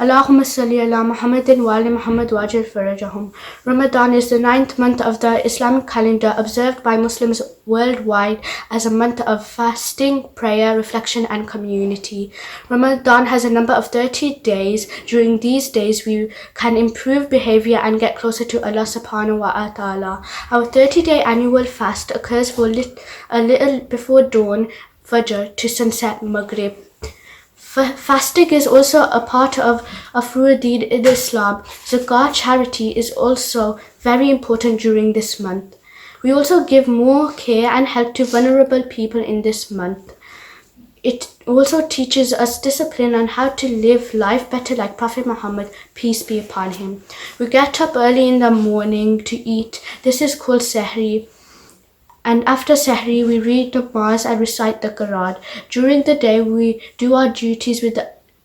اللہم صلی علی محمد وآل Muhammad وعجل فرجہم. Ramadan is the 9th month of the Islamic calendar, observed by Muslims worldwide as a month of fasting, prayer, reflection and community. Ramadan has a number of 30 days. During these days we can improve behavior and get closer to Allah subhanahu wa ta'ala. Our 30-day annual fast occurs for a little before dawn, Fajr, to sunset, Maghrib. Fasting is also a part of Afrodeed in Islam. Zakat charity is also very important during this month. We also give more care and help to vulnerable people in this month. It also teaches us discipline on how to live life better like Prophet Muhammad, peace be upon him. We get up early in the morning to eat. This is called Sehri. And after Sehri, we read Namaz and recite the Quran. During the day, we do our duties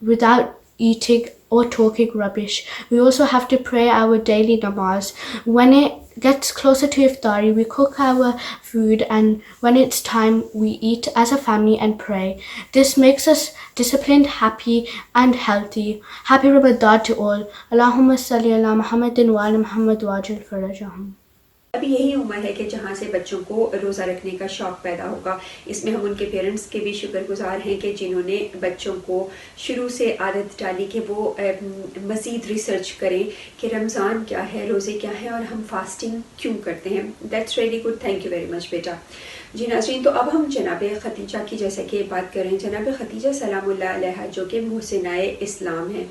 without eating or talking rubbish. We also have to pray our daily Namaz. When it gets closer to Iftari, we cook our food, and when it's time, we eat as a family and pray. This makes us disciplined, happy, and healthy. Happy Ramadan to all. Allahumma salli ala Muhammadin wa ala Muhammad wa ajil farajahum. ابھی یہی عمر ہے کہ جہاں سے بچوں کو روزہ رکھنے کا شوق پیدا ہوگا. اس میں ہم ان کے پیرنٹس کے بھی شکر گزار ہیں کہ جنہوں نے بچوں کو شروع سے عادت ڈالی کہ وہ مزید ریسرچ کریں کہ رمضان کیا ہے, روزے کیا ہیں اور ہم فاسٹنگ کیوں کرتے ہیں. That's really good, thank you very much بیٹا. جی ناظرین, تو اب ہم جناب خدیجہ کی جیسا کہ بات کر رہے ہیں. جناب خدیجہ سلام اللہ علیہ جو کہ محسنائے اسلام ہیں,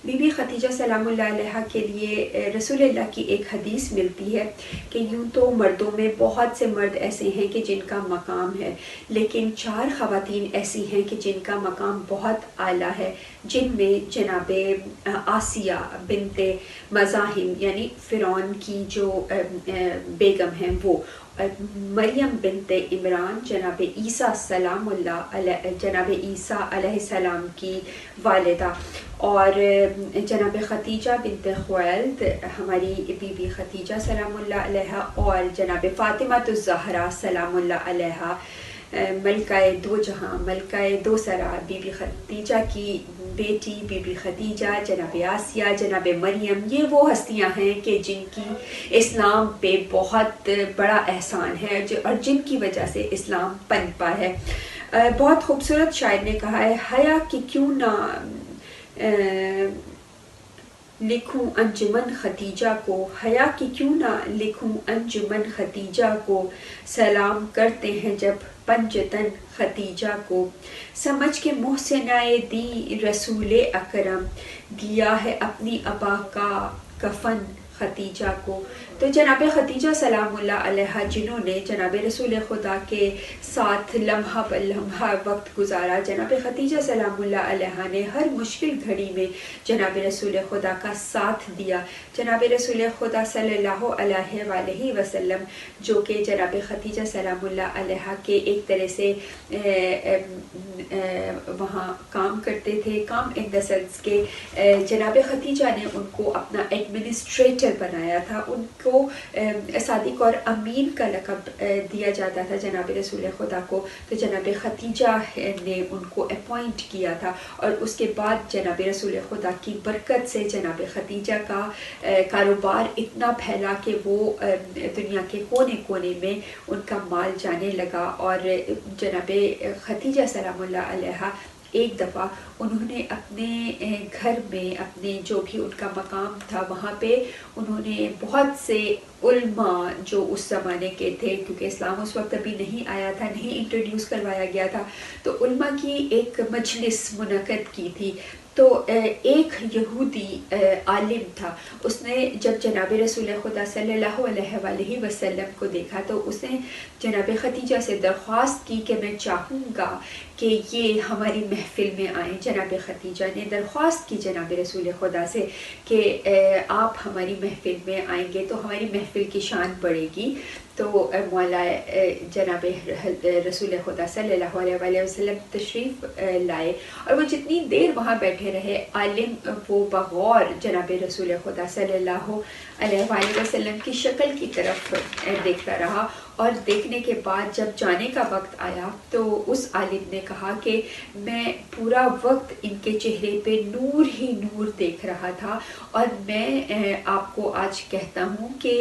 بی بی خدیجہ سلام اللہ علیہ کے لیے رسول اللہ کی ایک حدیث ملتی ہے کہ یوں تو مردوں میں بہت سے مرد ایسے ہیں کہ جن کا مقام ہے, لیکن 4 خواتین ایسی ہیں کہ جن کا مقام بہت اعلیٰ ہے, جن میں جناب آسیہ بنت مزاحم یعنی فرعون کی جو بیگم ہیں وہ, مریم بنت عمران, جناب عیسیٰ سلام اللہ علیہ, جناب عیسیٰ علیہ السلام کی والدہ, اور جناب خدیجہ بنت خویلد ہماری بی بی خدیجہ سلام اللہ علیہ, اور جناب فاطمہ الزہرا سلام اللہ علیہ, ملکہ دو جہاں, ملکہ دو سرا, بی بی خدیجہ کی بیٹی بی بی خدیجہ, جناب آسیہ, جناب مریم. یہ وہ ہستیاں ہیں کہ جن کی اسلام پہ بہت بڑا احسان ہے اور جن کی وجہ سے اسلام پنپا ہے. بہت خوبصورت شاعر نے کہا ہے, حیا کہ کیوں نہ لکھوں انجمن خدیجہ کو, حیا کہ کیوں نہ لکھوں انجمن خدیجہ کو, سلام کرتے ہیں جب پنجتن خدیجہ کو, سمجھ کے محسنائے دی رسول اکرم, دیا ہے اپنی ابا کا کفن خدیجہ کو. تو جناب خدیجہ سلام اللہ علیہ جنہوں نے جناب رسول خدا کے ساتھ لمحہ بہ لمحہ وقت گزارا, جناب خدیجہ سلام اللہ علیہ نے ہر مشکل گھڑی میں جناب رسول خدا کا ساتھ دیا. جناب رسول خدا صلی اللہ علیہ وآلہ وسلم جو کہ جناب خدیجہ سلام اللہ علیہ کے ایک طرح سے وہاں کام کرتے تھے, کام ان دا سینس کہ جناب خدیجہ نے ان کو اپنا ایڈمنسٹریٹر بنایا تھا, ان کو صادق اور امین کا لقب دیا جاتا تھا جناب رسول خدا کو. تو جناب خدیجہ نے ان کو اپوائنٹ کیا تھا, اور اس کے بعد جناب رسول خدا کی برکت سے جناب خدیجہ کا کاروبار اتنا پھیلا کہ وہ دنیا کے کونے کونے میں ان کا مال جانے لگا. اور جناب خدیجہ سلام اللہ علیہ ایک دفعہ انہوں نے اپنے گھر میں اپنے جو بھی ان کا مقام تھا وہاں پہ انہوں نے بہت سے علماء جو اس زمانے کے تھے, کیونکہ اسلام اس وقت ابھی نہیں آیا تھا, نہیں انٹروڈیوس کروایا گیا تھا, تو علماء کی ایک مجلس منعقد کی تھی. تو ایک یہودی عالم تھا, اس نے جب جناب رسول خدا صلی اللہ علیہ وآلہ وسلم کو دیکھا تو اس نے جناب خدیجہ سے درخواست کی کہ میں چاہوں گا کہ یہ ہماری محفل میں آئیں. جناب خدیجہ نے درخواست کی جناب رسول خدا سے کہ آپ ہماری محفل میں آئیں گے تو ہماری محفل کی شان بڑھے گی. تو مولا جناب رسول خدا صلی اللہ علیہ وآلہ وسلم تشریف لائے, اور وہ جتنی دیر وہاں بیٹھے رہے عالم وہ بغور جناب رسول خدا صلی اللہ علیہ وآلہ وسلم کی شکل کی طرف دیکھتا رہا, اور دیکھنے کے بعد جب جانے کا وقت آیا تو اس عالم نے کہا کہ میں پورا وقت ان کے چہرے پہ نور ہی نور دیکھ رہا تھا، اور میں آپ کو آج کہتا ہوں کہ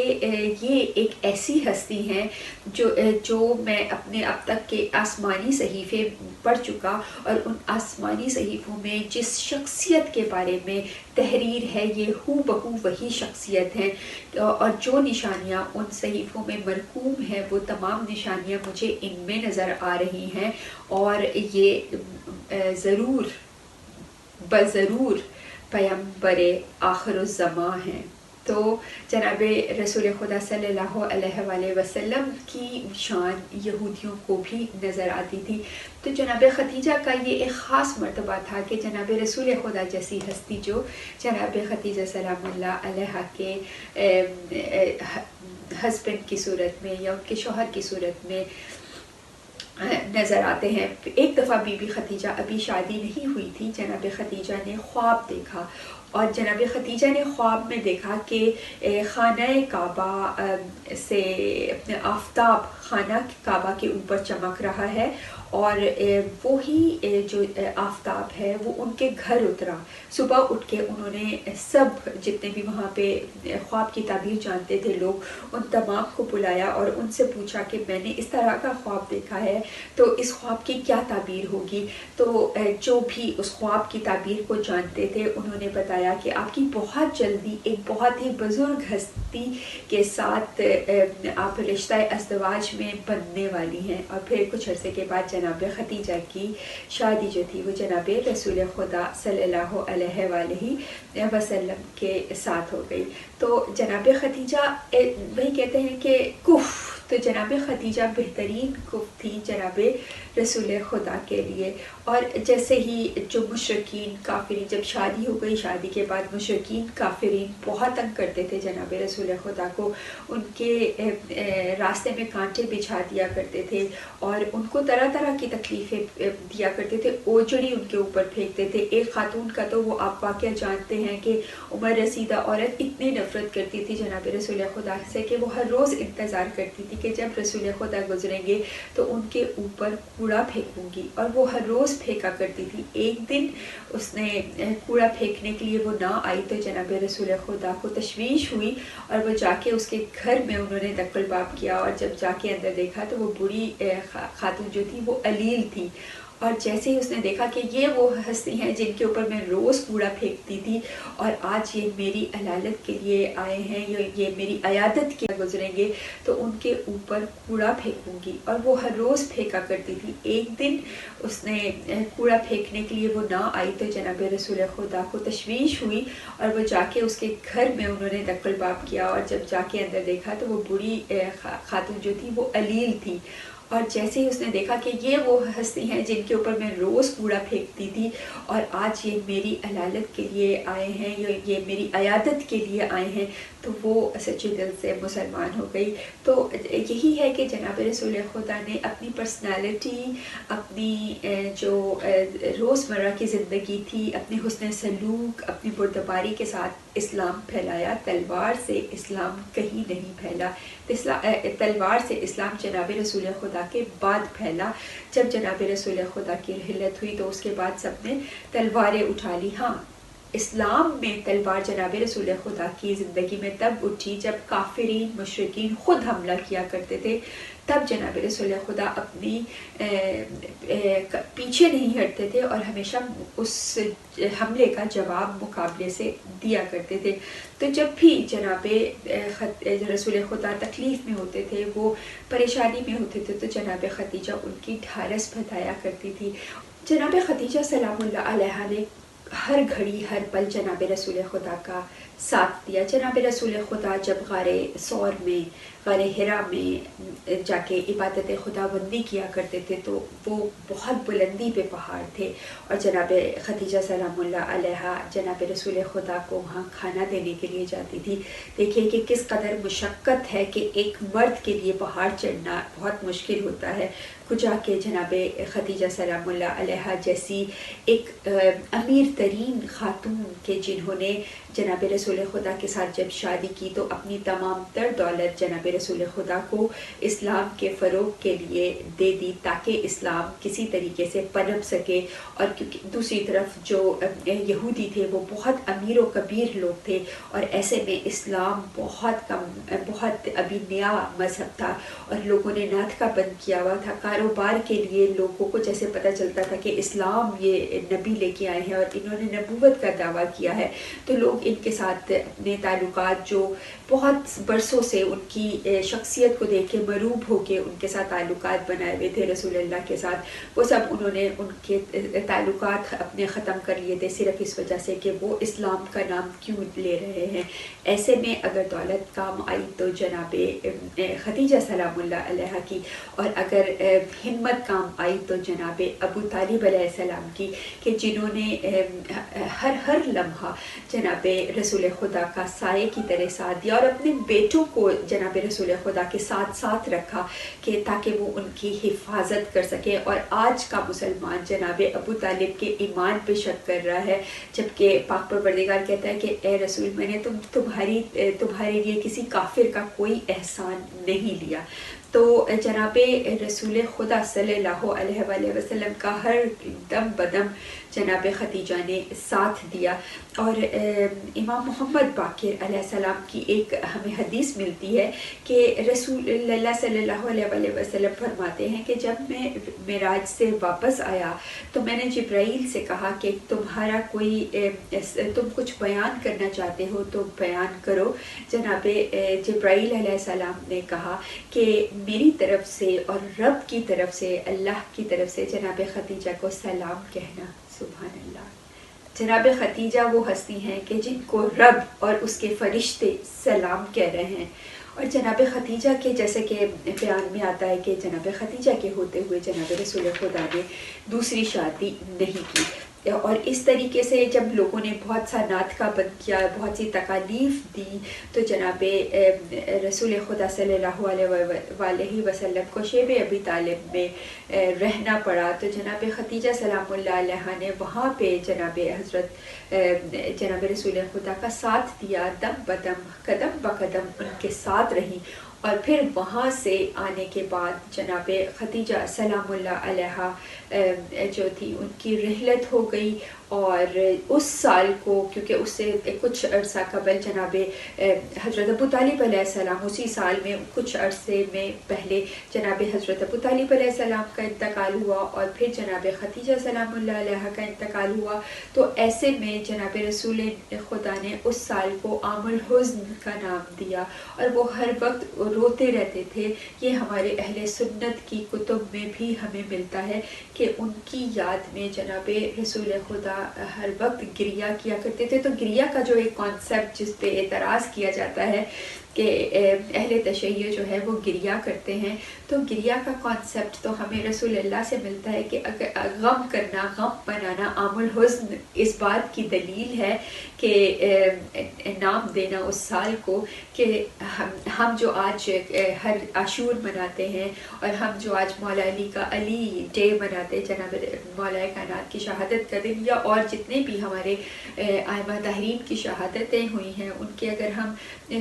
یہ ایک ایسی ہستی ہیں جو میں اپنے اب تک کے آسمانی صحیفے پڑھ چکا، اور ان آسمانی صحیفوں میں جس شخصیت کے بارے میں تحریر ہے یہ ہو بہو وہی شخصیت ہے، اور جو نشانیاں ان صحیفوں میں مرقوم ہیں وہ تمام نشانیاں مجھے ان میں نظر آ رہی ہیں، اور یہ بضرور پیغمبر آخر الزمان ہیں۔ تو جناب رسول خدا صلی اللہ علیہ وآلہ وسلم کی شان یہودیوں کو بھی نظر آتی تھی۔ تو جناب خدیجہ کا یہ ایک خاص مرتبہ تھا کہ جناب رسول خدا جیسی ہستی جو جناب خدیجہ سلام اللہ علیہ کے ہسبینڈ کی صورت میں یا ان کے شوہر کی صورت میں نظر آتے ہیں۔ ایک دفعہ بی بی خدیجہ ابھی شادی نہیں ہوئی تھی، جناب خدیجہ نے خواب دیکھا، اور جناب خدیجہ نے خواب میں دیکھا کہ خانہ کعبہ سے اپنے آفتاب خانہ کعبہ کے اوپر چمک رہا ہے، اور وہی جو آفتاب ہے وہ ان کے گھر اترا۔ صبح اٹھ کے انہوں نے سب جتنے بھی وہاں پہ خواب کی تعبیر جانتے تھے لوگ، ان تمام کو بلایا اور ان سے پوچھا کہ میں نے اس طرح کا خواب دیکھا ہے، تو اس خواب کی کیا تعبیر ہوگی؟ تو جو بھی اس خواب کی تعبیر کو جانتے تھے انہوں نے بتایا کہ آپ کی بہت جلدی ایک بہت ہی بزرگ ہستی کے ساتھ آپ رشتہ ازدواج میں بننے والی ہیں۔ اور پھر کچھ عرصے کے بعد جناب خدیجہ کی شادی جو تھی وہ جناب رسول خدا صلی اللہ علیہ وآلہ وسلم کے ساتھ ہو گئی۔ تو جناب خدیجہ وہی کہتے ہیں کہ کف، تو جناب خدیجہ بہترین کف تھی جناب رسول خدا کے لیے۔ اور جیسے ہی جو مشرکین کافرین، جب شادی ہو گئی، شادی کے بعد مشرکین کافرین بہت تنگ کرتے تھے جناب رسول خدا کو، ان کے راستے میں کانٹے بچھا دیا کرتے تھے اور ان کو طرح طرح کی تکلیفیں دیا کرتے تھے، اوجڑی ان کے اوپر پھینکتے تھے۔ ایک خاتون کا تو وہ آپ واقعہ جانتے ہیں کہ عمر رسیدہ عورت اتنی نفرت کرتی تھی جناب رسول خدا سے کہ وہ ہر روز انتظار کرتی تھی کہ جب رسول خدا گزریں گے تو ان کے اوپر کوڑا پھینکوں گی، اور وہ ہر روز پھینکا کرتی تھی۔ ایک دن اس نے کوڑا پھینکنے کے لیے وہ نہ آئی تو جناب رسول خدا کو تشویش ہوئی، اور وہ جا کے اس کے گھر میں انہوں نے دق الباب کیا، اور جب جا کے اندر دیکھا تو وہ بوڑھی خاتون جو تھی وہ علیل تھی، اور جیسے ہی اس نے دیکھا کہ یہ وہ ہستی ہیں جن کے اوپر میں روز کوڑا پھینکتی تھی اور آج یہ میری علالت کے لیے آئے ہیں، یہ میری عیادت کے گزریں گے تو ان کے اوپر کوڑا پھینکوں گی، اور وہ ہر روز پھینکا کرتی تھی۔ ایک دن اس نے کوڑا پھینکنے کے لیے وہ نہ آئی تو جناب رسول خدا کو تشویش ہوئی، اور وہ جا کے اس کے گھر میں انہوں نے دق الباب کیا، اور جب جا کے اندر دیکھا تو وہ بوڑھی خاتون جو تھی وہ علیل تھی، اور جیسے ہی اس نے دیکھا کہ یہ وہ ہستی ہیں جن کے اوپر میں روز کوڑا پھینکتی تھی اور آج یہ میری علالت کے لیے آئے ہیں، یہ میری عیادت کے لیے آئے ہیں، تو وہ سچے دل سے مسلمان ہو گئی۔ تو یہی ہے کہ جناب رسول خدا نے اپنی پرسنالٹی، اپنی جو روزمرہ کی زندگی تھی، اپنی حسن سلوک، اپنی بردباری کے ساتھ اسلام پھیلایا۔ تلوار سے اسلام کہیں نہیں پھیلا، تلوار سے اسلام جناب رسول خدا کے بعد پھیلا۔ جب جناب رسول خدا کی رحلت ہوئی تو اس کے بعد سب نے تلواریں اٹھا لی۔ ہاں، اسلام میں تلوار جناب رسول خدا کی زندگی میں تب اٹھی جب کافرین مشرکین خود حملہ کیا کرتے تھے، تب جناب رسول خدا اپنی پیچھے نہیں ہٹتے تھے اور ہمیشہ اس حملے کا جواب مقابلے سے دیا کرتے تھے۔ تو جب بھی جناب رسول خدا تکلیف میں ہوتے تھے، وہ پریشانی میں ہوتے تھے، تو جناب خدیجہ ان کی ڈھارس بتایا کرتی تھی۔ جناب خدیجہ سلام اللہ علیہ نے ہر گھڑی ہر پل جناب رسول خدا کا ساتھ دیا۔ جناب رسول خدا جب غار ثور میں، غار حرا میں جا کے عبادت خدا بندی کیا کرتے تھے تو وہ بہت بلندی پہ پہاڑ تھے، اور جناب خدیجہ سلام اللہ علیہ جناب رسول خدا کو وہاں کھانا دینے کے لیے جاتی تھی۔ دیکھیں کہ کس قدر مشقت ہے کہ ایک مرد کے لیے پہاڑ چڑھنا بہت مشکل ہوتا ہے، کو جا کے جناب خدیجہ سلام اللہ علیہ جیسی ایک امیر ترین خاتون کے جنہوں نے جناب رسول خدا کے ساتھ جب شادی کی تو اپنی تمام تر دولت جناب رسول خدا کو اسلام کے فروغ کے لیے دے دی تاکہ اسلام کسی طریقے سے پنپ سکے. اور کیونکہ دوسری طرف جو یہودی تھے وہ بہت امیر و کبیر لوگ تھے اور ایسے میں اسلام بہت ابھی نیا مذہب تھا اور لوگوں نے ناطقہ بند کیا ہوا تھا. کاروبار کے لیے لوگوں کو جیسے پتہ چلتا تھا کہ اسلام یہ نبی لے کے آئے ہیں اور انہوں نے نبوت کا دعویٰ کیا ہے تو لوگ ان کے ساتھ اپنے تعلقات جو بہت برسوں سے ان کی شخصیت کو دیکھ کے مروب ہو کے ان کے ساتھ تعلقات بنائے ہوئے تھے رسول اللہ کے ساتھ، وہ سب انہوں نے ان کے تعلقات اپنے ختم کر لیے تھے صرف اس وجہ سے کہ وہ اسلام کا نام کیوں لے رہے ہیں. ایسے میں اگر دولت کام آئی تو جناب خدیجہ سلام اللہ علیہ کی، اور اگر ہمت کام آئی تو جناب ابو طالب علیہ السلام کی، کہ جنہوں نے ہر لمحہ جناب رسول خدا کا سائے کی طرح ساتھ دیا اور اپنے بیٹوں کو جناب رسول خدا کے ساتھ رکھا کہ تاکہ وہ ان کی حفاظت کر سکے. اور آج کا مسلمان جناب ابو طالب کے ایمان پہ شک کر رہا ہے جبکہ پاک پروردگار کہتا ہے کہ اے رسول میں نے تمہارے لیے کسی کافر کا کوئی احسان نہیں لیا. تو جناب رسول خدا صلی اللہ علیہ وآلہ وسلم کا ہر دم بدم جناب خدیجہ نے ساتھ دیا. اور امام محمد باقر علیہ السلام کی ایک ہمیں حدیث ملتی ہے کہ رسول اللہ صلی اللہ علیہ وآلہ وسلم فرماتے ہیں کہ جب میں معراج سے واپس آیا تو میں نے جبرائیل سے کہا کہ تم کچھ بیان کرنا چاہتے ہو تو بیان کرو. جناب جبرائیل علیہ السلام نے کہا کہ میری طرف سے اور رب کی طرف سے، اللہ کی طرف سے جناب خدیجہ کو سلام کہنا. سبحان اللہ. جناب خدیجہ وہ ہستی ہیں کہ جن کو رب اور اس کے فرشتے سلام کہہ رہے ہیں. اور جناب خدیجہ کے جیسے کہ بیان میں آتا ہے کہ جناب خدیجہ کے ہوتے ہوئے جناب رسول خدا نے دوسری شادی نہیں کی. اور اس طریقے سے جب لوگوں نے بہت سا ناطقہ بند کیا، بہت سی تکالیف دی، تو جناب رسول خدا صلی اللہ علیہ وسلم کو شیب ابی طالب میں رہنا پڑا. تو جناب خدیجہ سلام اللہ علیہ نے وہاں پہ جناب رسول خدا کا ساتھ دیا، دم بدم قدم بقدم ان کے ساتھ رہی. اور پھر وہاں سے آنے کے بعد جناب خدیجہ سلام اللہ علیہ جو تھی ان کی رحلت ہو گئی. اور اس سال کو کیونکہ اس سے کچھ عرصہ قبل جناب حضرت ابو طالب علیہ السلام اسی سال میں کچھ عرصے میں پہلے جناب حضرت ابو طالب علیہ السلام کا انتقال ہوا اور پھر جناب خدیجہ سلام اللہ علیہ کا انتقال ہوا. تو ایسے میں جناب رسول خدا نے اس سال کو عام الحزن کا نام دیا اور وہ ہر وقت روتے رہتے تھے. یہ ہمارے اہل سنت کی کتب میں بھی ہمیں ملتا ہے کہ ان کی یاد میں جناب رسول خدا ہر وقت گریہ کیا کرتے تھے. تو گریہ کا جو ایک کانسیپٹ جس پہ اعتراض کیا جاتا ہے کہ اہل تشیع جو ہے وہ گریہ کرتے ہیں، تو گریہ کا کانسیپٹ تو ہمیں رسول اللہ سے ملتا ہے کہ اگر غم کرنا، غم منانا، عام الحزن اس بات کی دلیل ہے کہ نام دینا اس سال کو کہ ہم جو آج ہر عاشور مناتے ہیں اور ہم جو آج مولا علی کا علی ڈے مناتے ہیں، جناب مولا کائنات کی شہادت کا دن، یا اور جتنے بھی ہمارے ائمہ تحریم کی شہادتیں ہوئی ہیں ان کے اگر ہم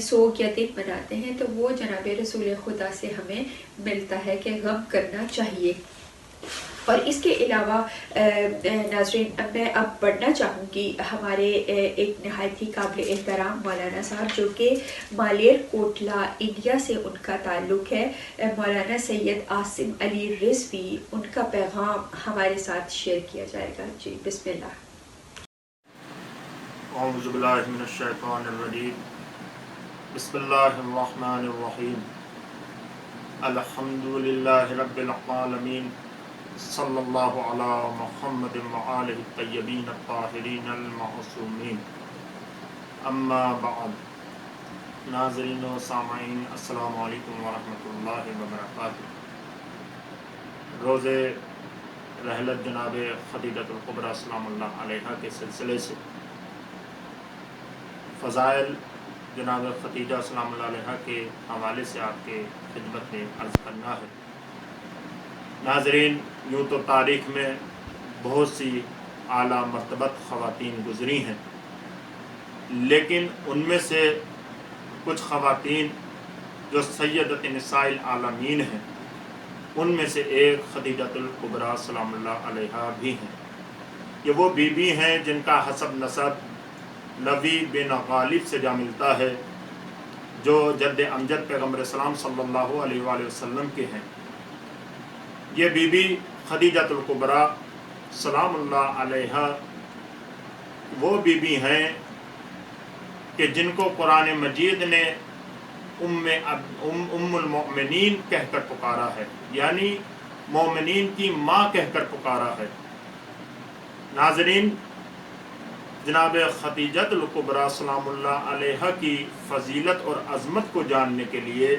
سوگ یا دن مناتے ہیں تو وہ جناب رسول خدا سے ہمیں ملتا ہے کہ غم کرنا چاہیے. اور اس کے علاوہ ناظرین میں اب بڑھنا چاہوں گی ہمارے ایک نہایت ہی قابل احترام مولانا صاحب جو کہ مالیر کوٹلا انڈیا سے ان کا تعلق ہے، مولانا سید عاصم علی رضوی. ان کا پیغام ہمارے ساتھ شیئر کیا جائے گا. جی بسم اللہ. اعوذ باللہ من الشیطان الرجیم. بسم اللہ الرحمن الرحیم. الحمد للہ رب العالمین. صلی اللہ علی محمد وآلہ الطیبین الطاہرین المعصومین. اما بعد. ناظرین و سامعین السلام علیکم ورحمۃ اللہ وبرکاتہ. روز رحلت جناب خدیجۃ الکبریٰ سلام اللہ علیہا کے سلسلے سے فضائل جناب خدیجہ سلام اللہ علیہ کے حوالے سے آپ کے خدمت میں عرض کرنا ہے. ناظرین، یوں تو تاریخ میں بہت سی اعلیٰ مرتبت خواتین گزری ہیں، لیکن ان میں سے کچھ خواتین جو سیدۃ نساء العالمین ہیں، ان میں سے ایک خدیجۃ الکبریٰ سلام اللہ علیہا بھی ہیں۔ یہ وہ بی بی ہیں جن کا حسب نسب نبی بن غالب سے جا ملتا ہے، جو جد امجد پیغمبر اسلام صلی اللہ علیہ وآلہ وسلم کے ہیں۔ یہ بی بی خدیجۃ الکبریٰ سلام اللہ علیہا وہ بی بی ہیں کہ جن کو قرآن مجید نے ام المؤمنین کہہ کر پکارا ہے، یعنی مومنین کی ماں کہہ کر پکارا ہے۔ ناظرین، جناب خدیجۃ الکبریٰ سلام اللہ علیہا کی فضیلت اور عظمت کو جاننے کے لیے،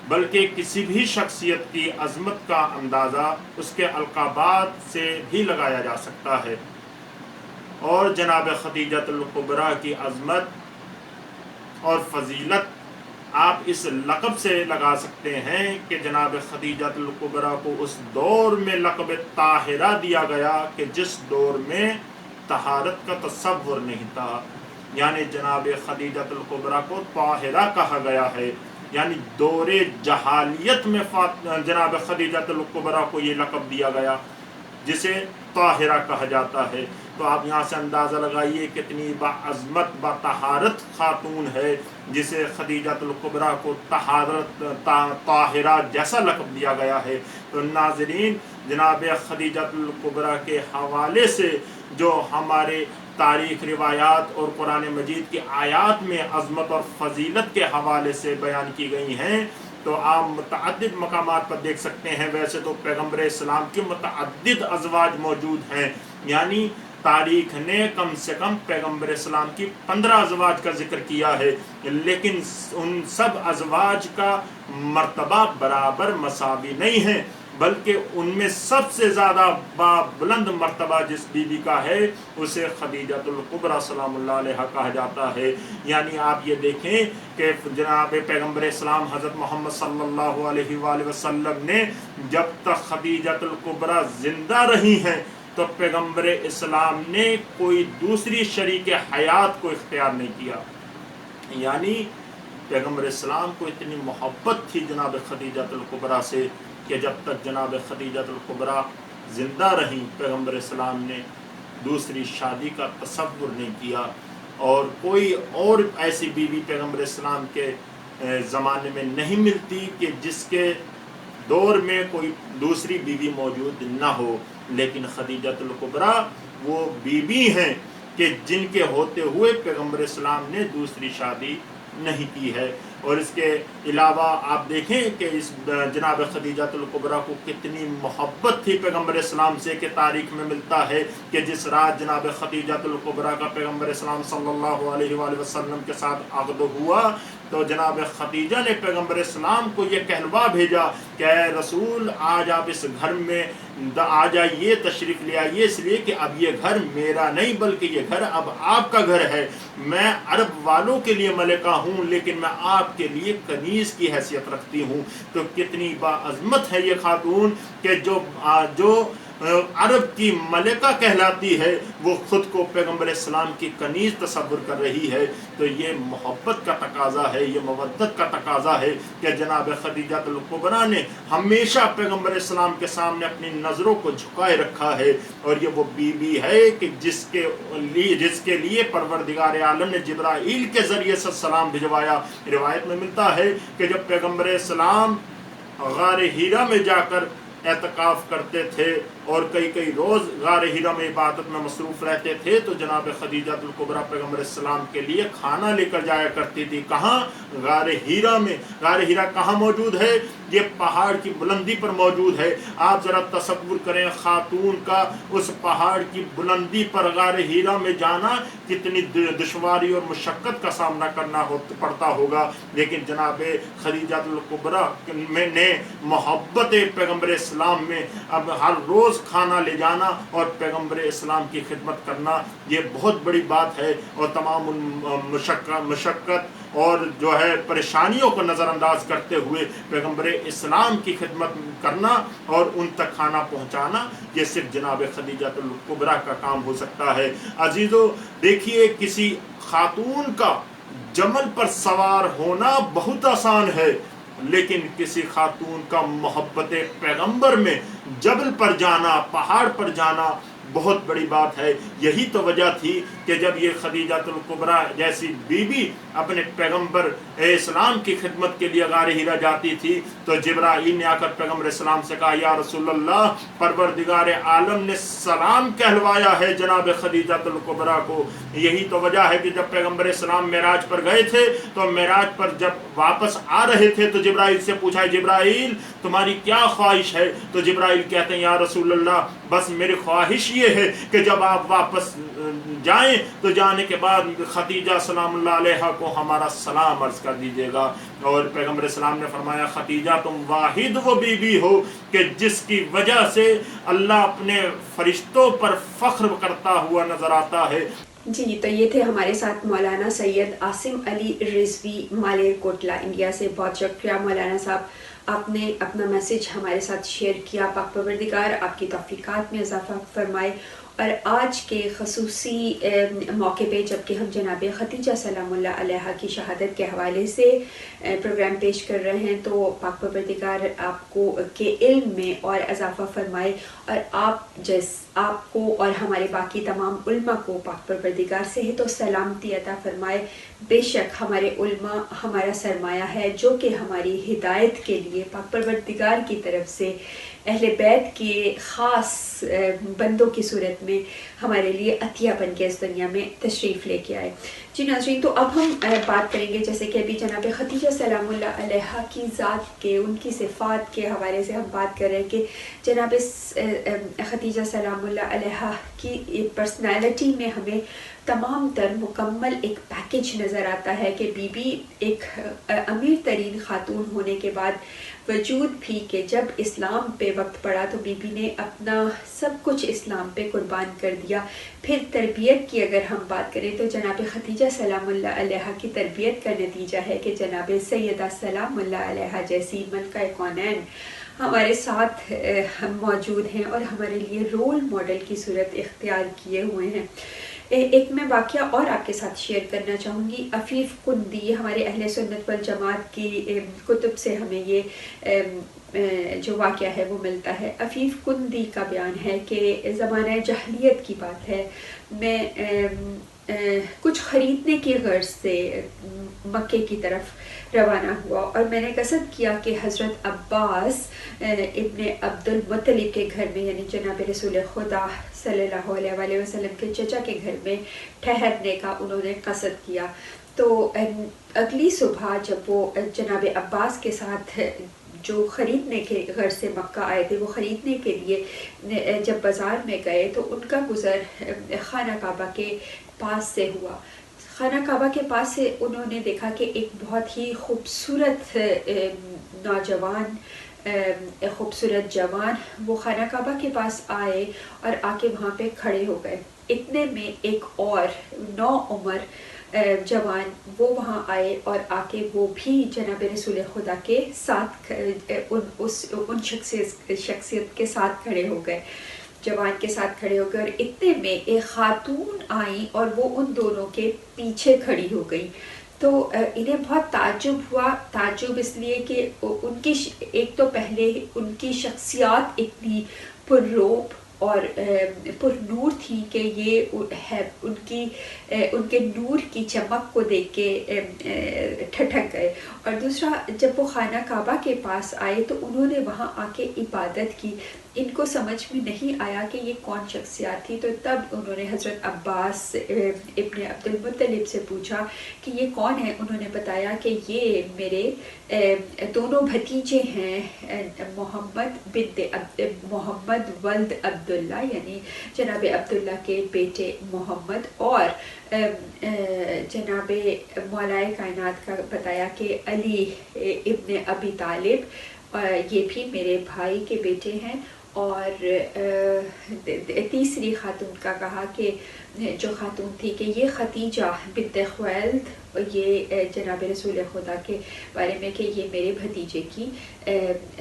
بلکہ کسی بھی شخصیت کی عظمت کا اندازہ اس کے القابات سے بھی لگایا جا سکتا ہے، اور جناب خدیجۃ الکبریٰ کی عظمت اور فضیلت آپ اس لقب سے لگا سکتے ہیں کہ جناب خدیجۃ الکبریٰ کو اس دور میں لقب طاہرہ دیا گیا کہ جس دور میں طہارت کا تصور نہیں تھا، یعنی جناب خدیجۃ الکبریٰ کو طاہرہ کہا گیا ہے، یعنی دور جہالیت میں جناب خدیجۃ الکبریٰ کو یہ لقب دیا گیا جسے طاہرہ کہا جاتا ہے۔ تو آپ یہاں سے اندازہ لگائیے کتنی باعظمت باطہارت خاتون ہے جسے خدیجۃ الکبریٰ کو طاہرہ جیسا لقب دیا گیا ہے۔ تو ناظرین، جناب خدیجۃ الکبریٰ کے حوالے سے جو ہمارے تاریخ، روایات اور قرآن مجید کی آیات میں عظمت اور فضیلت کے حوالے سے بیان کی گئی ہیں، تو آپ متعدد مقامات پر دیکھ سکتے ہیں۔ ویسے تو پیغمبر اسلام کی متعدد ازواج موجود ہیں، یعنی تاریخ نے کم سے کم پیغمبر اسلام کی 15 ازواج کا ذکر کیا ہے، لیکن ان سب ازواج کا مرتبہ برابر مساوی نہیں ہے، بلکہ ان میں سب سے زیادہ بلند مرتبہ جس بی بی کا ہے اسے خدیجۃ الکبریٰ سلام اللہ علیہا کہا جاتا ہے۔ یعنی آپ یہ دیکھیں کہ جناب پیغمبر اسلام حضرت محمد صلی اللہ علیہ وآلہ وسلم نے جب تک خدیجۃ الکبریٰ زندہ رہی ہیں تو پیغمبر اسلام نے کوئی دوسری شریک حیات کو اختیار نہیں کیا، یعنی پیغمبر اسلام کو اتنی محبت تھی جناب خدیجۃ الکبریٰ سے کہ جب تک جناب خدیجۃ الکبریٰ زندہ رہیں پیغمبر اسلام نے دوسری شادی کا تصور نہیں کیا، اور کوئی اور ایسی بیوی پیغمبر اسلام کے زمانے میں نہیں ملتی کہ جس کے دور میں کوئی دوسری بیوی موجود نہ ہو، لیکن خدیجۃ الکبریٰ وہ بیوی ہیں کہ جن کے ہوتے ہوئے پیغمبر اسلام نے دوسری شادی نہیں کی ہے۔ اور اس کے علاوہ آپ دیکھیں کہ اس جناب خدیجۃ الکبریٰ کو کتنی محبت تھی پیغمبر اسلام سے کہ تاریخ میں ملتا ہے کہ جس رات جناب خدیجۃ الکبریٰ کا پیغمبر اسلام صلی اللہ علیہ وآلہ وسلم کے ساتھ عقد ہوا تو جناب خدیجہ نے پیغمبر اسلام کو یہ کہلوا بھیجا کہ اے رسول، آج آپ اس گھر میں آ جائیے، تشریف لے آئیے، اس لیے کہ اب یہ گھر میرا نہیں بلکہ یہ گھر اب آپ کا گھر ہے۔ میں عرب والوں کے لیے ملکہ ہوں لیکن میں آپ کے لیے کنیز کی حیثیت رکھتی ہوں۔ تو کتنی باعظمت ہے یہ خاتون کہ جو عرب کی ملکہ کہلاتی ہے وہ خود کو پیغمبر اسلام کی کنیز تصور کر رہی ہے۔ تو یہ محبت کا تقاضا ہے، یہ مودت کا تقاضا ہے کہ جناب خدیجۃ الکبریٰ نے ہمیشہ پیغمبر اسلام کے سامنے اپنی نظروں کو جھکائے رکھا ہے، اور یہ وہ بی بی ہے کہ جس کے لیے پروردگار عالم نے جبرائیل کے ذریعے سے سلام بھجوایا۔ روایت میں ملتا ہے کہ جب پیغمبر اسلام غار ہیرا میں جا کر اعتکاف کرتے تھے اور کئی روز غار ہیرا میں عبادت میں مصروف رہتے تھے تو جناب خدیجۃ الکبریٰ پیغمبر اسلام کے لیے کھانا لے کر جایا کرتی تھی۔ کہاں؟ غار ہیرا میں۔ غار ہیرا کہاں موجود ہے؟ یہ پہاڑ کی بلندی پر موجود ہے۔ آپ ذرا تصور کریں خاتون کا اس پہاڑ کی بلندی پر غار ہیرا میں جانا کتنی دشواری اور مشقت کا سامنا کرنا پڑتا ہوگا، لیکن جناب خدیجۃ الکبریٰ نے محبت پیغمبر اسلام میں اب ہر روز روز کھانا لے جانا اور پیغمبر اسلام کی خدمت کرنا یہ بہت بڑی بات ہے، اور تمام مشقت اور جو ہے پریشانیوں کو نظر انداز کرتے ہوئے پیغمبر اسلام کی خدمت کرنا اور ان تک کھانا پہنچانا یہ صرف جناب خدیجہ الکبریٰ کا کام ہو سکتا ہے۔ عزیزو دیکھیے، کسی خاتون کا جمل پر سوار ہونا بہت آسان ہے، لیکن کسی خاتون کا محبت پیغمبر میں جبل پر جانا، پہاڑ پر جانا بہت بڑی بات ہے۔ یہی تو وجہ تھی کہ جب یہ خدیجہ الکبریٰ جیسی بیوی اپنے پیغمبر اسلام کی خدمت کے لیے غار ہیرا جاتی تھی تو جبرائیل نے آ کر پیغمبر اسلام سے کہا، یا رسول اللہ، پروردگار عالم نے سلام کہلوایا ہے جناب خدیجہ الکبریٰ کو۔ یہی تو وجہ ہے کہ جب پیغمبر اسلام معراج پر گئے تھے تو معراج پر جب واپس آ رہے تھے تو جبرائیل سے پوچھا، جبرائیل تمہاری کیا خواہش ہے؟ تو جبرائیل کہتے ہیں، یا رسول اللہ، بس میری خواہش یہ ہے کہ جب آپ واپس جائیں تو جانے کے بعد خدیجہ سلام اللہ علیہ کو ہمارا سلام عرض کر دیجیے گا۔ اور پیغمبر اسلام نے فرمایا، خدیجہ تم واحد وہ بیوی ہو کہ جس کی وجہ سے اللہ اپنے فرشتوں پر فخر کرتا ہوا نظر آتا ہے۔ جی، تو یہ تھے ہمارے ساتھ مولانا سید عاصم علی رضوی مالیر کوٹلہ انڈیا سے۔ بہت شکریہ مولانا صاحب، آپ نے اپنا میسیج ہمارے ساتھ شیئر کیا۔ پاک پروردگار آپ کی توفیقات میں اضافہ فرمائے۔ اور آج کے خصوصی موقع پہ جب کہ ہم جناب خدیجہ سلام اللہ علیہ کی شہادت کے حوالے سے پروگرام پیش کر رہے ہیں، تو پاک پروردگار آپ کو کے علم میں اور اضافہ فرمائے، اور آپ کو اور ہمارے باقی تمام علماء کو پاک پروردگار صحت و سلامتی عطا فرمائے۔ بے شک ہمارے علماء ہمارا سرمایہ ہے، جو کہ ہماری ہدایت کے لیے پاک پروردگار کی طرف سے اہل بیت کے خاص بندوں کی صورت میں ہمارے لیے عطیہ بن کے اس دنیا میں تشریف لے کے آئے۔ جی ناظرین، تو اب ہم بات کریں گے، جیسے کہ ابھی جناب خدیجہ سلام اللہ علیہ کی ذات کے، ان کی صفات کے حوالے سے ہم بات کر رہے ہیں کہ جناب خدیجہ سلام اللہ علیہ کی پرسنالٹی میں ہمیں تمام تر مکمل ایک پیکج نظر آتا ہے کہ بی بی ایک امیر ترین خاتون ہونے کے بعد وجود بھی کہ جب اسلام پہ وقت پڑا تو بی بی نے اپنا سب کچھ اسلام پہ قربان کر دیا۔ پھر تربیت کی اگر ہم بات کریں تو جناب خدیجہ سلام اللہ علیہ کی تربیت کا نتیجہ ہے کہ جناب سیدہ سلام اللہ علیہ جیسی ملکہ کونین ہمارے ساتھ موجود ہیں اور ہمارے لیے رول ماڈل کی صورت اختیار کیے ہوئے ہیں۔ ایک میں واقعہ اور آپ کے ساتھ شیئر کرنا چاہوں گی۔ عفیف قندی، ہمارے اہل سنت والجماعت کی کتب سے ہمیں یہ جو واقعہ ہے وہ ملتا ہے۔ عفیف قندی کا بیان ہے کہ زمانہ جاہلیت کی بات ہے، میں کچھ خریدنے کی غرض سے مکے کی طرف روانہ ہوا اور میں نے قصد کیا کہ حضرت عباس ابن عبد المطلب کے گھر میں، یعنی جناب رسول خدا صلی اللہ علیہ وآلہ وسلم کے چچا کے گھر میں ٹھہرنے کا انہوں نے قصد کیا۔ تو اگلی صبح جب وہ جناب عباس کے ساتھ جو خریدنے کے غرض سے مکہ آئے تھے، وہ خریدنے کے لیے جب بازار میں گئے تو ان کا گزر خانہ کعبہ کے پاس سے ہوا۔ خانہ کعبہ کے پاس سے انہوں نے دیکھا کہ ایک بہت ہی خوبصورت نوجوان، خوبصورت جوان وہ خانہ کعبہ کے پاس آئے اور آ کے وہاں پہ کھڑے ہو گئے۔ اتنے میں ایک اور نوعمر جوان وہ وہاں آئے اور آ کے وہ بھی جناب رسول خدا کے ساتھ ان شخصیت کے ساتھ کھڑے ہو گئے، جوان کے ساتھ کھڑے ہو گئے، اور اتنے میں ایک خاتون آئی اور وہ ان دونوں کے پیچھے کھڑی ہو گئی۔ تو انہیں بہت تعجب ہوا، تعجب اس لیے کہ ان کی ایک تو پہلے ان کی شخصیات اتنی پرروب اور پر نور تھی کہ یہ ان کے نور کی چمک کو دیکھ کے ٹھٹک گئے۔ اور دوسرا، جب وہ خانہ کعبہ کے پاس آئے تو انہوں نے وہاں آ کے عبادت کی، ان کو سمجھ میں نہیں آیا کہ یہ کون شخصیات تھی۔ تو تب انہوں نے حضرت عباس ابن عبد المطلب سے پوچھا کہ یہ کون ہے؟ انہوں نے بتایا کہ یہ میرے دونوں بھتیجے ہیں، محمد ولد عبداللہ، یعنی جناب عبداللہ کے بیٹے محمد، اور جناب مولائے کائنات کا بتایا کہ علی ابن ابی طالب، یہ بھی میرے بھائی کے بیٹے ہیں، اور تیسری خاتون کا کہا کہ جو خاتون تھی کہ یہ ختیجہ بنت خویلد یہ جناب رسول خدا کے بارے میں کہ یہ میرے بھتیجے کی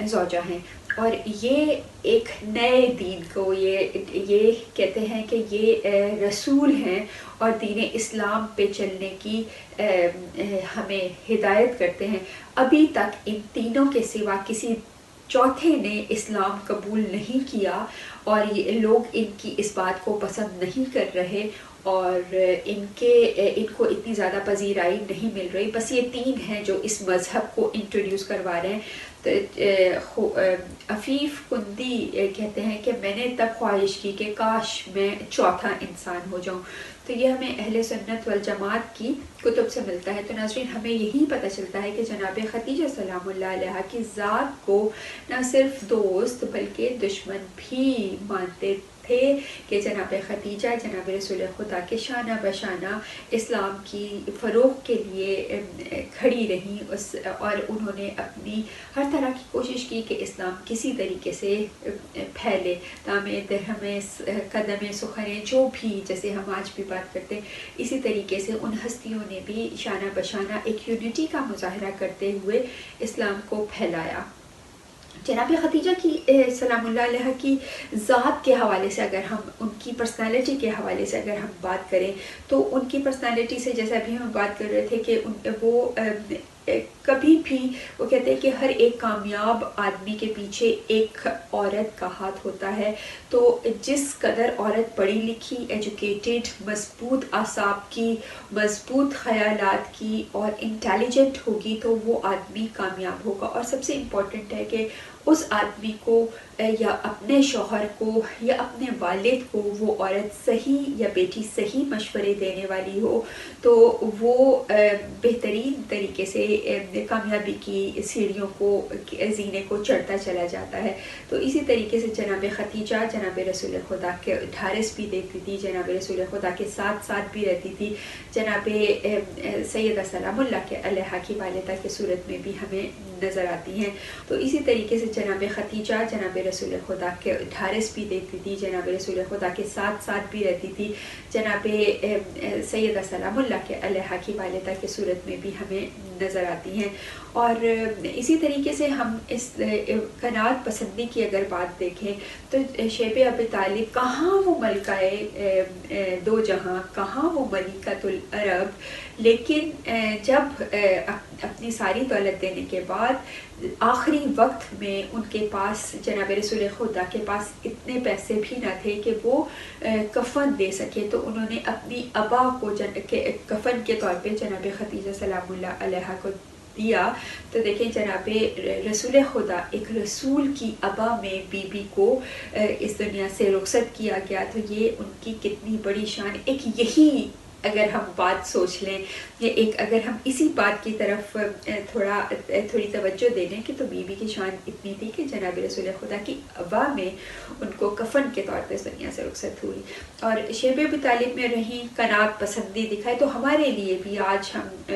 زوجہ ہیں، اور یہ ایک نئے دین کو یہ کہتے ہیں کہ یہ رسول ہیں اور دین اسلام پہ چلنے کی ہمیں ہدایت کرتے ہیں۔ ابھی تک ان تینوں کے سوا کسی چوتھے نے اسلام قبول نہیں کیا، اور یہ لوگ ان کی اس بات کو پسند نہیں کر رہے، اور ان کو اتنی زیادہ پذیرائی نہیں مل رہی۔ بس یہ تین ہیں جو اس مذہب کو انٹروڈیوس کروا رہے ہیں۔ تو عفیف کندی کہتے ہیں کہ میں نے تب خواہش کی کہ کاش میں چوتھا انسان ہو جاؤں۔ تو یہ ہمیں اہل سنت والجماعت کی کتب سے ملتا ہے۔ تو ناظرین ہمیں یہی پتہ چلتا ہے کہ جناب خدیجہ سلام اللہ علیہ کی ذات کو نہ صرف دوست بلکہ دشمن بھی مانتے تھے کہ جناب خدیجہ جناب رسول خدا کے شانہ بشانہ اسلام کی فروغ کے لیے کھڑی رہیں، اور انہوں نے اپنی ہر طرح کی کوشش کی کہ اسلام کسی طریقے سے پھیلے، دامِ درہم قدم سخنیں جو بھی جیسے ہم آج بھی بات کرتے ہیں، اسی طریقے سے ان ہستیوں نے بھی شانہ بشانہ ایک یونٹی کا مظاہرہ کرتے ہوئے اسلام کو پھیلایا۔ جناب خدیجہ کی سلام اللہ علیہ کی ذات کے حوالے سے اگر ہم ان کی پرسنالٹی کے حوالے سے اگر ہم بات کریں تو ان کی پرسنالٹی سے جیسے ابھی ہم بات کر رہے تھے کہ وہ کبھی بھی وہ کہتے ہیں کہ ہر ایک کامیاب آدمی کے پیچھے ایک عورت کا ہاتھ ہوتا ہے، تو جس قدر عورت پڑھی لکھی، ایجوکیٹڈ، مضبوط اعصاب کی، مضبوط خیالات کی اور انٹیلیجنٹ ہوگی تو وہ آدمی کامیاب ہوگا۔ اور سب سے امپورٹنٹ ہے کہ اس آدمی کو یا اپنے شوہر کو یا اپنے والد کو وہ عورت صحیح یا بیٹی صحیح مشورے دینے والی ہو تو وہ بہترین طریقے سے کامیابی کی سیڑھیوں کو زینے کو چڑھتا چلا جاتا ہے۔ تو اسی طریقے سے جناب خدیجہ جناب رسول خدا کے ڈھارس بھی دیتی تھی، جناب رسول خدا کے ساتھ ساتھ بھی رہتی تھی، جناب سیدہ سلام اللہ علیہ کی والدہ کے صورت میں بھی ہمیں نظر آتی ہیں۔ تو اسی طریقے سے جناب خدیجہ جناب رسول خدا کے ڈھارس بھی دیتی تھی، جناب رسول خدا کے ساتھ ساتھ بھی رہتی تھی، جناب سیدہ سلام اللہ علیہ کی والدہ کے صورت میں بھی ہمیں نظر آتی ہیں۔ اور اسی طریقے سے ہم اس قناعت پسندی کی اگر بات دیکھیں تو شیب ابی طالب کہاں وہ ملکہ دو جہاں، کہاں وہ ملکۃ العرب، لیکن جب اپنی ساری دولت دینے کے بعد آخری وقت میں ان کے پاس جناب رسول خدا کے پاس اتنے پیسے بھی نہ تھے کہ وہ کفن دے سکے، تو انہوں نے اپنی ابا کو کفن کے طور پہ جناب خدیجہ سلام اللہ علیہ کو دیا۔ تو دیکھیں جناب رسول خدا ایک رسول کی ابا میں بی بی کو اس دنیا سے رخصت کیا گیا، تو یہ ان کی کتنی بڑی شان، ایک یہی اگر ہم بات سوچ لیں یا ایک اگر ہم اسی بات کی طرف تھوڑی توجہ دے لیں کہ تو بی بی کی شان اتنی تھی کہ جناب رسول خدا کی ابا میں ان کو کفن کے طور پہ اس دنیا سے رخصت ہوئی۔ اور شیب ابی طالب میں رہی، قناعت پسندی دکھائے، تو ہمارے لیے بھی آج ہم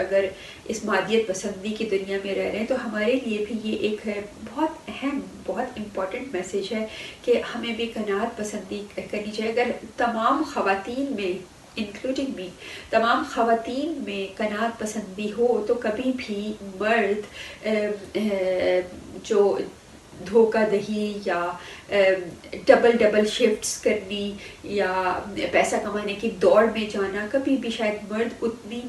اگر اس مادیت پسندی کی دنیا میں رہ رہے ہیں تو ہمارے لیے بھی یہ ایک بہت اہم بہت امپورٹنٹ میسیج ہے کہ ہمیں بھی قناعت پسندی کرنی چاہیے۔ اگر تمام خواتین میں انکلوڈنگ می تمام خواتین میں قناعت پسندی ہو تو کبھی بھی مرد جو دھوکہ دہی یا ڈبل شفٹس کرنی یا پیسہ کمانے کی دوڑ میں جانا، کبھی بھی شاید مرد اتنی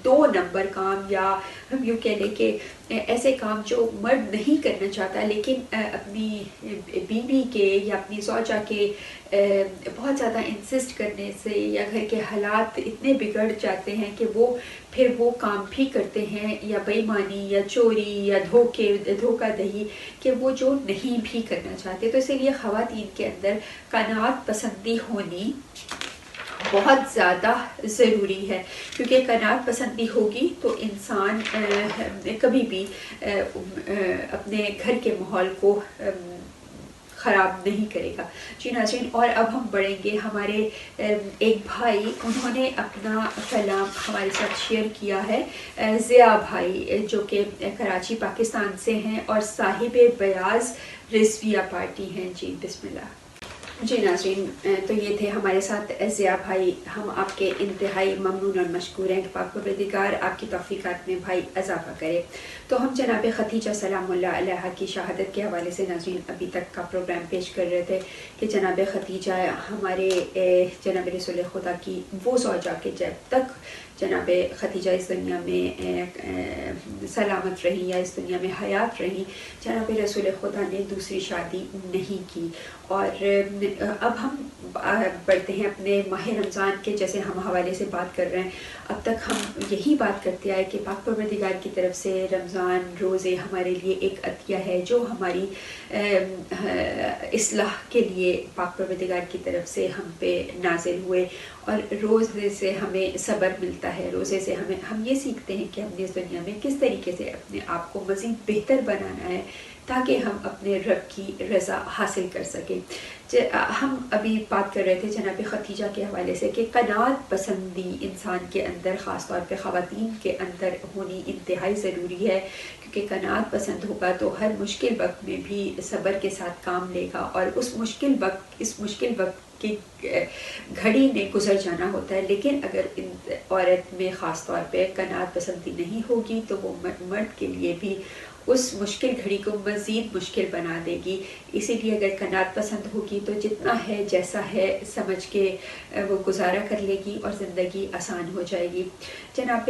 2 نمبر کام یا ہم یوں کہہ لیں کہ ایسے کام جو مرد نہیں کرنا چاہتا لیکن اپنی بیوی کے یا اپنی زوجہ کے بہت زیادہ انسسٹ کرنے سے یا گھر کے حالات اتنے بگڑ جاتے ہیں کہ وہ پھر وہ کام بھی کرتے ہیں، یا بے ایمانی یا چوری یا دھوکہ دہی، کہ وہ جو نہیں بھی کرنا چاہتے۔ تو اسی لیے خواتین کے اندر قناعت پسندی ہونی بہت زیادہ ضروری ہے، کیونکہ قناعت پسندی ہوگی تو انسان کبھی بھی اپنے گھر کے ماحول کو خراب نہیں کرے گا۔ جی ناظرین، اور اب ہم بڑھیں گے، ہمارے ایک بھائی انہوں نے اپنا کلام ہمارے ساتھ شیئر کیا ہے، ضیاء بھائی جو کہ کراچی پاکستان سے ہیں اور صاحب بیاض رضویہ پارٹی ہیں. جی بسم اللہ. جی ناظرین، تو یہ تھے ہمارے ساتھ ضیاء بھائی. ہم آپ کے انتہائی ممنون اور مشکور ہیں کہ پاک پروردگار آپ کی توفیقات میں بھائی اضافہ کرے. تو ہم جناب خدیجہ سلام اللہ علیہا کی شہادت کے حوالے سے ناظرین ابھی تک کا پروگرام پیش کر رہے تھے کہ جناب خدیجہ ہمارے جناب رسول خدا کی وہ زوجہ کہ جب تک جناب خدیجہ اس دنیا میں سلامت رہی یا اس دنیا میں حیات رہی، جناب رسول خدا نے دوسری شادی نہیں کی. اور اب ہم بڑھتے ہیں اپنے ماہ رمضان کے، جیسے ہم حوالے سے بات کر رہے ہیں. اب تک ہم یہی بات کرتے آئے کہ پاک پروردگار کی طرف سے رمضان روزے ہمارے لیے ایک عطیہ ہے جو ہماری اصلاح کے لیے پاک پروردگار کی طرف سے ہم پہ نازل ہوئے. اور روزے سے ہمیں صبر ملتا ہے، روزے سے ہم یہ سیکھتے ہیں کہ ہم نے اس دنیا میں کس طریقے سے اپنے آپ کو مزید بہتر بنانا ہے تاکہ ہم اپنے رب کی رضا حاصل کر سکیں. ہم ابھی بات کر رہے تھے جناب خدیجہ کے حوالے سے کہ قناعت پسندی انسان کے اندر، خاص طور پہ خواتین کے اندر ہونی انتہائی ضروری ہے، کیونکہ قناعت پسند ہوگا تو ہر مشکل وقت میں بھی صبر کے ساتھ کام لے گا. اور اس مشکل وقت کی گھڑی میں گزر جانا ہوتا ہے. لیکن اگر عورت میں خاص طور پہ قناعت پسندی نہیں ہوگی تو وہ مرد کے لیے بھی اس مشکل گھڑی کو مزید مشکل بنا دے گی. اسی لیے اگر قناعت پسند ہوگی تو جتنا ہے جیسا ہے سمجھ کے وہ گزارا کر لے گی اور زندگی آسان ہو جائے گی. جناب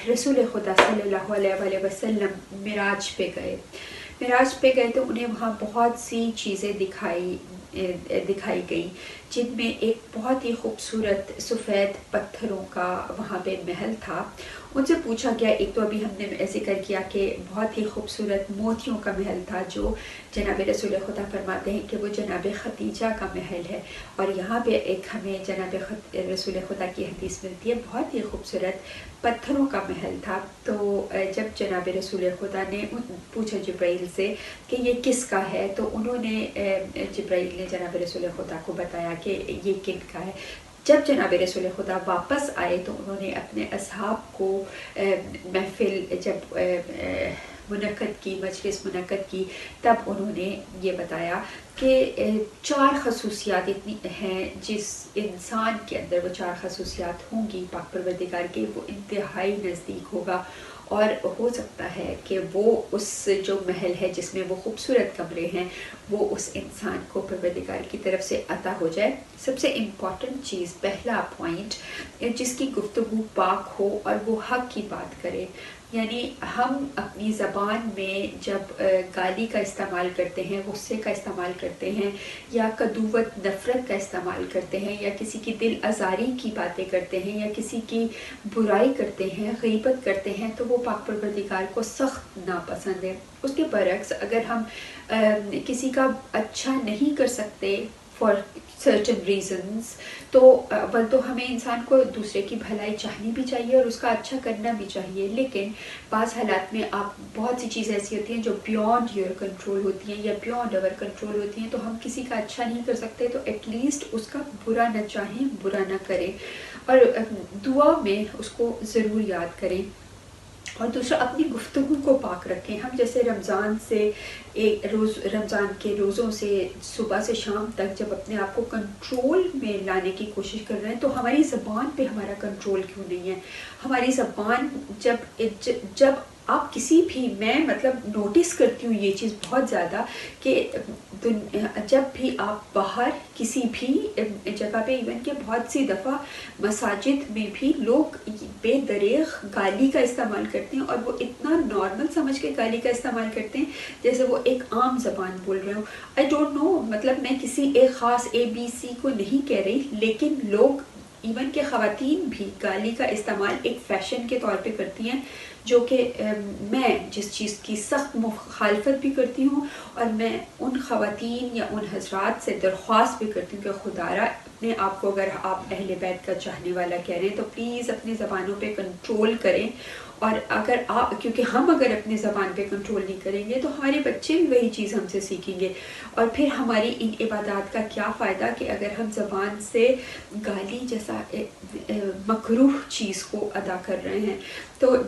رسول خدا صلی اللہ علیہ وسلم معراج پہ گئے تو انہیں وہاں بہت سی چیزیں دکھائی گئی، جن میں ایک بہت ہی خوبصورت سفید پتھروں کا وہاں پہ محل تھا. ان سے پوچھا گیا، ایک تو ابھی ہم نے ذکر کیا کہ بہت ہی خوبصورت موتیوں کا محل تھا جو جناب رسول خدا فرماتے ہیں کہ وہ جناب خدیجہ کا محل ہے. اور یہاں پہ ایک ہمیں جناب رسول خدا کی حدیث ملتی ہے، بہت ہی خوبصورت پتھروں کا محل تھا. تو جب جناب رسول خدا نے پوچھا جبرائیل سے کہ یہ کس کا ہے، تو انہوں نے جبرائیل نے جناب رسول خدا کو بتایا کہ یہ کن کا ہے. جب جناب رسول خدا واپس آئے تو انہوں نے اپنے اصحاب کو محفل جب مجلس منعقد کی تب انہوں نے یہ بتایا کہ 4 خصوصیات اتنی ہیں جس انسان کے اندر وہ 4 خصوصیات ہوں گی پاک پروردگار کے، وہ انتہائی نزدیک ہوگا. اور ہو سکتا ہے کہ وہ اس جو محل ہے جس میں وہ خوبصورت کمرے ہیں وہ اس انسان کو پروردگار کی طرف سے عطا ہو جائے. سب سے امپورٹنٹ چیز، پہلا پوائنٹ، جس کی گفتگو پاک ہو اور وہ حق کی بات کرے. یعنی ہم اپنی زبان میں جب گالی کا استعمال کرتے ہیں، غصے کا استعمال کرتے ہیں، یا کدوت نفرت کا استعمال کرتے ہیں، یا کسی کی دل آزاری کی باتیں کرتے ہیں، یا کسی کی برائی کرتے ہیں، غیبت کرتے ہیں، تو وہ پاک پروردگار کو سخت ناپسند ہے. اس کے برعکس اگر ہم کسی کا اچھا نہیں کر سکتے فار سرٹن ریزنز، تو ہمیں انسان کو دوسرے کی بھلائی چاہنی بھی چاہیے اور اس کا اچھا کرنا بھی چاہیے. لیکن بعض حالات میں بہت سی چیزیں ایسی ہوتی ہیں جو بیونڈ یور کنٹرول ہوتی ہیں یا بیونڈ اوور کنٹرول ہوتی ہیں، تو ہم کسی کا اچھا نہیں کر سکتے، تو ایٹ لیسٹ اس کا برا نہ چاہیں، برا نہ کریں، اور دعا میں اس کو ضرور یاد کریں. اور دوسرا، اپنی گفتگو کو پاک رکھیں. ہم جیسے رمضان کے روزوں سے صبح سے شام تک جب اپنے آپ کو کنٹرول میں لانے کی کوشش کر رہے ہیں، تو ہماری زبان پہ ہمارا کنٹرول کیوں نہیں ہے؟ ہماری زبان جب آپ کسی بھی، میں نوٹس کرتی ہوں یہ چیز بہت زیادہ کہ جب بھی آپ باہر کسی بھی جگہ پہ، ایون کہ بہت سی دفعہ مساجد میں بھی لوگ بے دریغ گالی کا استعمال کرتے ہیں، اور وہ اتنا نارمل سمجھ کے گالی کا استعمال کرتے ہیں جیسے وہ ایک عام زبان بول رہے ہوں. آئی ڈونٹ نو، میں کسی ایک خاص ABC کو نہیں کہہ رہی، لیکن لوگ ایون کہ خواتین بھی گالی کا استعمال ایک فیشن کے طور پہ کرتی ہیں، جو کہ میں جس چیز کی سخت مخالفت بھی کرتی ہوں، اور میں ان خواتین یا ان حضرات سے درخواست بھی کرتی ہوں کہ خدارا اپنے آپ کو، اگر آپ اہل بیت کا چاہنے والا کہہ رہے ہیں تو پلیز اپنی زبانوں پہ کنٹرول کریں. اور کیونکہ ہم اگر اپنی زبان پہ کنٹرول نہیں کریں گے تو ہمارے بچے بھی وہی چیز ہم سے سیکھیں گے، اور پھر ہماری ان عبادات کا کیا فائدہ کہ اگر ہم زبان سے گالی جیسا مکروہ چیز کو ادا کر رہے ہیں. تو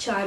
4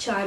4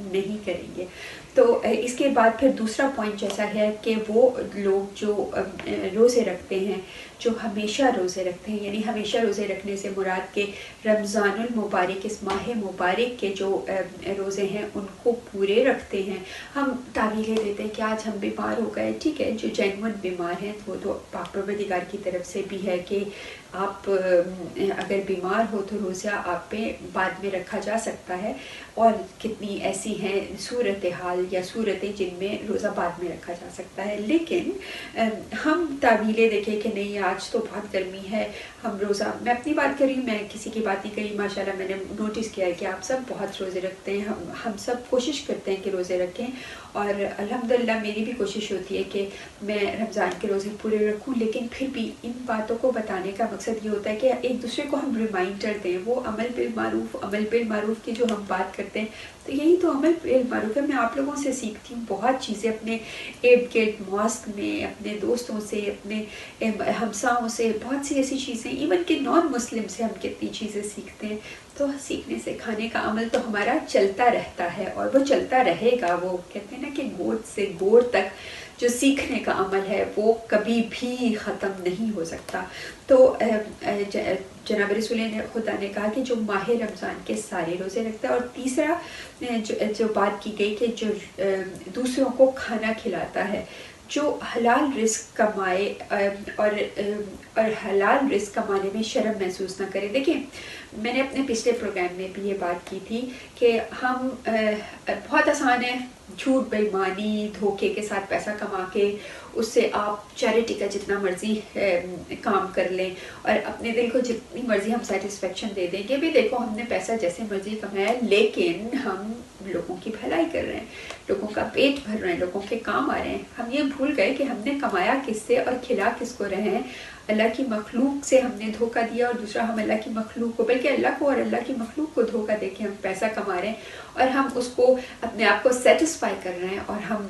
نہیں کریں گے. تو اس کے بعد پھر دوسرا پوائنٹ جیسا ہے کہ وہ لوگ جو روزے رکھتے ہیں، جو ہمیشہ روزے رکھتے ہیں، یعنی ہمیشہ روزے رکھنے سے مراد کے رمضان المبارک، اس ماہ مبارک کے جو روزے ہیں ان کو پورے رکھتے ہیں. ہم تعویلیں دیتے ہیں کہ آج ہم بیمار ہو گئے، ٹھیک ہے، جو جینون بیمار ہیں وہ تو پاک پروردگار کی طرف سے بھی ہے کہ آپ اگر بیمار ہو تو روزہ آپ پہ بعد میں رکھا جا سکتا ہے، اور کتنی ایسی ہیں صورتحال یا صورتیں جن میں روزہ بعد میں رکھا جا سکتا ہے. لیکن ہم تعویلیں دیکھیں کہ نہیں آج تو بہت گرمی ہے، ہم روزہ، میں اپنی بات کری، میں کسی کی بات نہیں کری، ماشاءاللہ میں نے نوٹس کیا ہے کہ آپ سب بہت روزے رکھتے ہیں، ہم سب کوشش کرتے ہیں کہ روزے رکھیں، اور الحمدللہ میری بھی کوشش ہوتی ہے کہ میں رمضان کے روزے پورے رکھوں. لیکن پھر بھی ان باتوں کو بتانے کا مقصد یہ ہوتا ہے کہ ایک دوسرے کو ہم ریمائنڈر دیں. وہ عمل بالمعروف کی جو ہم بات کرتے ہیں، تو یہی تو عمل بالمعروف ہے. میں آپ لوگوں سے سیکھتی ہوں بہت چیزیں، اپنے ارد گرد ماسک میں، اپنے دوستوں سے، اپنے ہمساؤں سے، بہت سی ایسی چیزیں، ایون کہ نان مسلم سے ہم کتنی چیزیں سیکھتے ہیں. تو سیکھنے سکھانے کا عمل تو ہمارا چلتا رہتا ہے، اور وہ چلتا رہے گا. وہ کہتے ہیں نا کہ گود سے گور تک جو سیکھنے کا عمل ہے وہ کبھی بھی ختم نہیں ہو سکتا. تو جناب رسول خدا نے کہا کہ جو ماہ رمضان کے سارے روزے رکھتا ہے. اور تیسرا جو بات کی گئی کہ جو دوسروں کو کھانا کھلاتا ہے، جو حلال رزق کمائے اور حلال رزق کمانے میں شرم محسوس نہ کرے. دیکھیں میں نے اپنے پچھلے پروگرام میں بھی یہ بات کی تھی کہ ہم بہت آسان ہے جھوٹ، بے ایمانی، دھوکے کے ساتھ پیسہ کما کے اس سے آپ چیریٹی کا جتنا مرضی کام کر لیں اور اپنے دل کو جتنی مرضی ہم سیٹسفیکشن دے دیں کہ بھی دیکھو ہم نے پیسہ جیسے مرضی کمایا، لیکن ہم لوگوں کی بھلائی کر رہے ہیں، لوگوں کا پیٹ بھر رہے ہیں، لوگوں کے کام آ رہے ہیں. ہم یہ بھول گئے کہ ہم نے کمایا کس سے اور کھلا کس کو رہے ہیں. اللہ کی مخلوق سے ہم نے دھوکہ دیا، اور دوسرا ہم اللہ کی مخلوق کو، بلکہ اللہ کو اور اللہ کی مخلوق کو دھوکہ دے کے ہم پیسہ کما رہے ہیں، اور ہم اس کو اپنے آپ کو سیٹسفائی کر رہے ہیں، اور ہم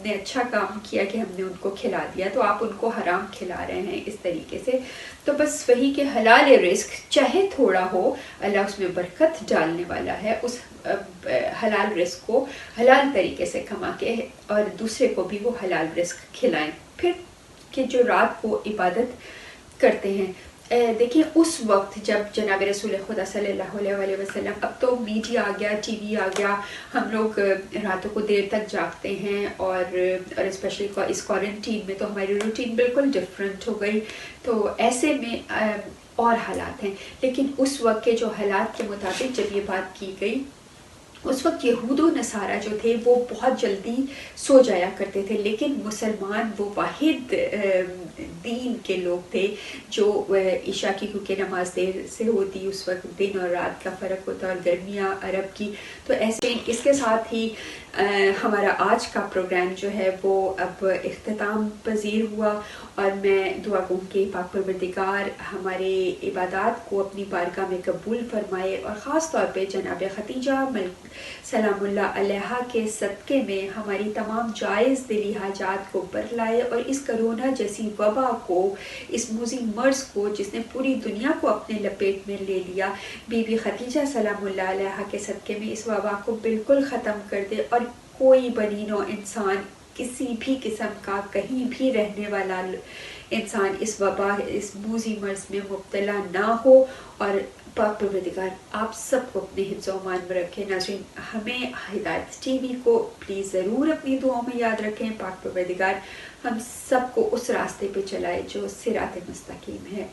نے اچھا کام کیا کہ ہم نے ان کو کھلا دیا، تو آپ ان کو حرام کھلا رہے ہیں اس طریقے سے. تو بس وہی کہ حلال رزق چاہے تھوڑا ہو، اللہ اس میں برکت ڈالنے والا ہے. اس حلال رزق کو حلال طریقے سے کما کے اور دوسرے کو بھی وہ حلال رزق کھلائیں. پھر کہ جو رات کو عبادت کرتے ہیں، دیکھیں اس وقت جب جناب رسول خدا صلی اللہ علیہ وسلم، اب تو میڈیا آ گیا، ٹی وی آ گیا، ہم لوگ راتوں کو دیر تک جاگتے ہیں، اور اسپیشلی اس کوارنٹین میں تو ہماری روٹین بالکل ڈفرینٹ ہو گئی. تو ایسے میں اور حالات ہیں. لیکن اس وقت کے جو حالات کے مطابق جب یہ بات کی گئی، اس وقت یہود و نصارہ جو تھے وہ بہت جلدی سو جایا کرتے تھے، لیکن مسلمان وہ واحد دین کے لوگ تھے جو عشاء کی، کیونکہ نماز دیر سے ہوتی، اس وقت دن اور رات کا فرق ہوتا، اور گرمیاں عرب کی. تو ایسے اس کے ساتھ ہی ہمارا آج کا پروگرام جو ہے وہ اب اختتام پذیر ہوا، اور میں دعا کروں کہ پاک پروردگار ہمارے عبادات کو اپنی بارگاہ میں قبول فرمائے، اور خاص طور پہ جناب خدیجہ سلام اللہ علیہا کے صدقے میں ہماری تمام جائز دلی حاجات کو برلائے، اور اس کرونا جیسی وبا کو، اس موذی مرض کو جس نے پوری دنیا کو اپنے لپیٹ میں لے لیا، بی بی خدیجہ سلام اللہ علیہا کے صدقے میں اس وبا کو بالکل ختم کر دے، اور کوئی بنی نوع انسان، کسی بھی قسم کا کہیں بھی رہنے والا انسان اس وبا، اس موذی مرض میں مبتلا نہ ہو. اور پاک پروردگار آپ سب کو اپنے حفظ و امان میں رکھیں. ناظرین ہمیں ہدایت ٹی وی کو پلیز ضرور اپنی دعاؤں میں یاد رکھیں. پاک پروردگار ہم سب کو اس راستے پہ چلائے جو صراط مستقیم ہے.